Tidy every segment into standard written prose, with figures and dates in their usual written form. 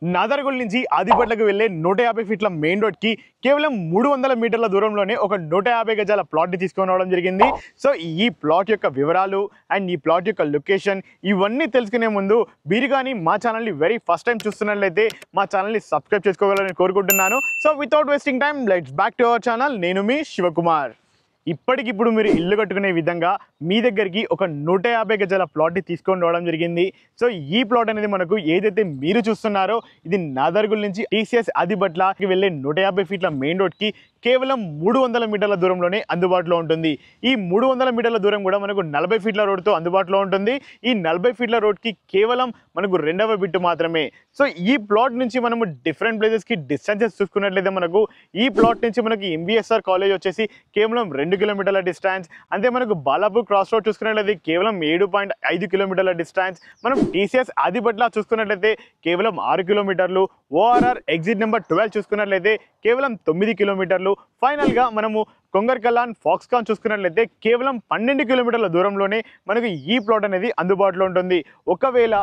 నాదర్గోల్ నుంచి ఆదిపట్లకు వెళ్లే 150 ఫీట్ల మెయిన్ రోడ్ కి కేవలం 300 మీటర్ల దూరంలోనే ఒక 150 గజాల ప్లాట్ ని తీసుకొని రావడం జరిగింది. సో ఈ ప్లాట్ యొక్క వివరాలు అండ్ ఈ ప్లాట్ యొక్క లొకేషన్ ఇవన్నీ తెలుసుకునే ముందు మీరు కానీ మా ఛానల్ ని వెరీ ఫస్ట్ టైం చూస్తున్నట్లయితే మా ఛానల్ ని సబ్స్క్రైబ్ చేసుకోవాలని కోరుకుంటున్నాను. So without wasting time let's back to our channel. నేను మీ శివకుమార్. ఇప్పటికిప్పుడు మీరు ఇల్లు కట్టుకునే విధంగా మీ దగ్గరికి ఒక 150 గజాల ప్లాట్ని తీసుకొని రావడం జరిగింది. సో ఈ ప్లాట్ అనేది మనకు ఏదైతే మీరు చూస్తున్నారో ఇది నాదర్గోల్ నుంచి టీసీఎస్ ఆదిబట్లకి వెళ్ళే 150 ఫీట్ల మెయిన్ రోడ్కి కేవలం 300 మీటర్ల దూరంలోనే అందుబాటులో ఉంటుంది. ఈ 300 మీటర్ల దూరం కూడా మనకు 40 ఫీట్ల రోడ్తో అందుబాటులో ఉంటుంది. ఈ 40 ఫీట్ల రోడ్కి కేవలం మనకు 2వ బిట్టు మాత్రమే. సో ఈ ప్లాట్ నుంచి మనము డిఫరెంట్ ప్లేసెస్కి డిస్టెన్సెస్ చూసుకున్నట్లయితే మనకు ఈ ప్లాట్ నుంచి మనకి ఎంబీఎస్ఆర్ కాలేజ్ వచ్చేసి కేవలం 2 కిలోమీటర్ల డిస్టెన్స్. అంతే మనకు బాలాపూర్ క్రాస్ రోడ్ చూసుకున్నట్లయితే కేవలం 7.5 కిలోమీటర్ల డిస్టెన్స్. మనం టీసీఎస్ ఆదిబట్ల చూసుకున్నట్లయితే కేవలం 6 కిలోమీటర్లు. ఓఆర్ఆర్ ఎగ్జిట్ నెంబర్ 12 చూసుకున్నట్లయితే కేవలం 9 కిలోమీటర్లు. ఫైనల్గా మనము కొంగర్కలాన్ ఫాక్స్కాన్ చూసుకున్నట్లయితే కేవలం 12 కిలోమీటర్ల దూరంలోనే మనకు ఈ ప్లాట్ అనేది అందుబాటులో ఉంటుంది. ఒకవేళ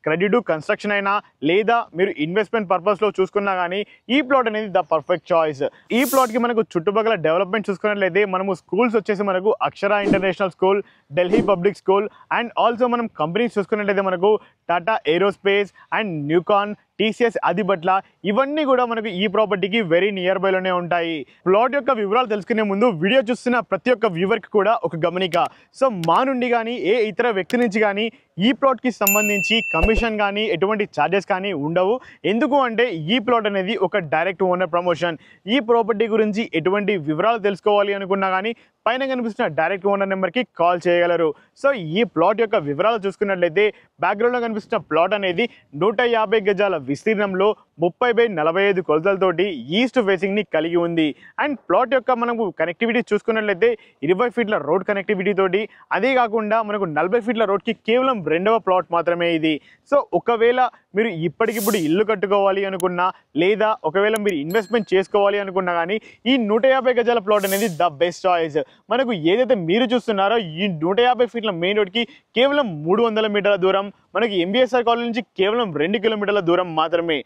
క్రెడిట్ కన్స్ట్రక్షన్ అయినా లేదా మీరు ఇన్వెస్ట్మెంట్ పర్పస్లో చూసుకున్నా కానీ ఈ ప్లాట్ అనేది ద పర్ఫెక్ట్ చాయిస్. ఈ ప్లాట్కి మనకు చుట్టుపక్కల డెవలప్మెంట్ చూసుకున్నట్లయితే మనము స్కూల్స్ వచ్చేసి మనకు Akshara international school, Delhi public school and also మనం కంపెనీస్ చూసుకున్నట్లయితే మనకు టాటా ఏరోస్పేస్ అండ్ న్యూకాన్, టీసీఎస్ ఆదిబట్ల ఇవన్నీ కూడా మనకు ఈ ప్రాపర్టీకి వెరీ నియర్ బైలోనే ఉంటాయి. ప్లాట్ యొక్క వివరాలు తెలుసుకునే ముందు వీడియో చూస్తున్న ప్రతి ఒక్క వ్యూవర్కి కూడా ఒక గమనిక. సో మా నుండి కానీ ఏ ఇతర వ్యక్తి నుంచి కానీ ఈ ప్లాట్కి సంబంధించి కమిషన్ కానీ ఎటువంటి ఛార్జెస్ కానీ ఉండవు. ఎందుకు అంటే ఈ ప్లాట్ అనేది ఒక డైరెక్ట్ ఓనర్ ప్రమోషన్. ఈ ప్రాపర్టీ గురించి ఎటువంటి వివరాలు తెలుసుకోవాలి అనుకున్నా కానీ పైన కనిపిస్తున్న డైరెక్ట్ ఓనర్ నెంబర్కి కాల్ చేయగలరు. సో ఈ ప్లాట్ యొక్క వివరాలు చూసుకున్నట్లయితే బ్యాక్గ్రౌండ్లో కనిపిస్తున్న ప్లాట్ అనేది 150 గజాల విస్తీర్ణంలో 30/45 కొలతలతోటి ఈస్ట్ ఫేసింగ్ని కలిగి ఉంది. అండ్ ప్లాట్ యొక్క మనకు కనెక్టివిటీ చూసుకున్నట్లయితే 20 ఫీట్ల రోడ్ కనెక్టివిటీ తోటి, అదే కాకుండా మనకు 40 ఫీట్ల రోడ్కి కేవలం 2వ ప్లాట్ మాత్రమే ఇది. సో ఒకవేళ మీరు ఇప్పటికిప్పుడు ఇల్లు కట్టుకోవాలి అనుకున్నా లేదా ఒకవేళ మీరు ఇన్వెస్ట్మెంట్ చేసుకోవాలి అనుకున్నా కానీ ఈ 150 గజాల ప్లాట్ అనేది ద బెస్ట్ చాయిస్. మనకు ఏదైతే మీరు చూస్తున్నారో ఈ 150 ఫీట్ల మెయిన్ రోడ్కి కేవలం 300 మీటర్ల దూరం, మనకి ఎంబీఎస్ఆర్ కాలేజ్ నుంచి కేవలం 2 కిలోమీటర్ల దూరం మాత్రమే.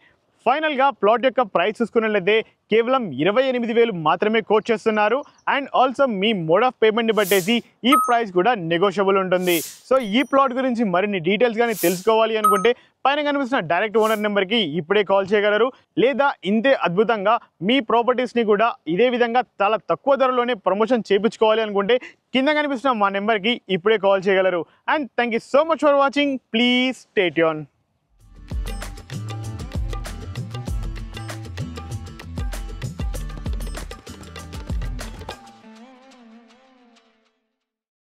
ఫైనల్గా ప్లాట్ యొక్క ప్రైస్ చూసుకున్నట్లయితే కేవలం 28,000 మాత్రమే కోట్ చేస్తున్నారు. అండ్ ఆల్సో మీ మోడ్ ఆఫ్ పేమెంట్ని బట్టేసి ఈ ప్రైస్ కూడా నెగోషియబుల్ ఉంటుంది. సో ఈ ప్లాట్ గురించి మరిన్ని డీటెయిల్స్ కానీ తెలుసుకోవాలి అనుకుంటే పైన కనిపిస్తున్న డైరెక్ట్ ఓనర్ నెంబర్కి ఇప్పుడే కాల్ చేయగలరు. లేదా ఇంతే అద్భుతంగా మీ ప్రాపర్టీస్ని కూడా ఇదే విధంగా చాలా తక్కువ ధరలోనే ప్రమోషన్ చేయించుకోవాలి అనుకుంటే కింద కనిపిస్తున్న మా నెంబర్కి ఇప్పుడే కాల్ చేయగలరు. And thank you so much for watching. Please stay tune.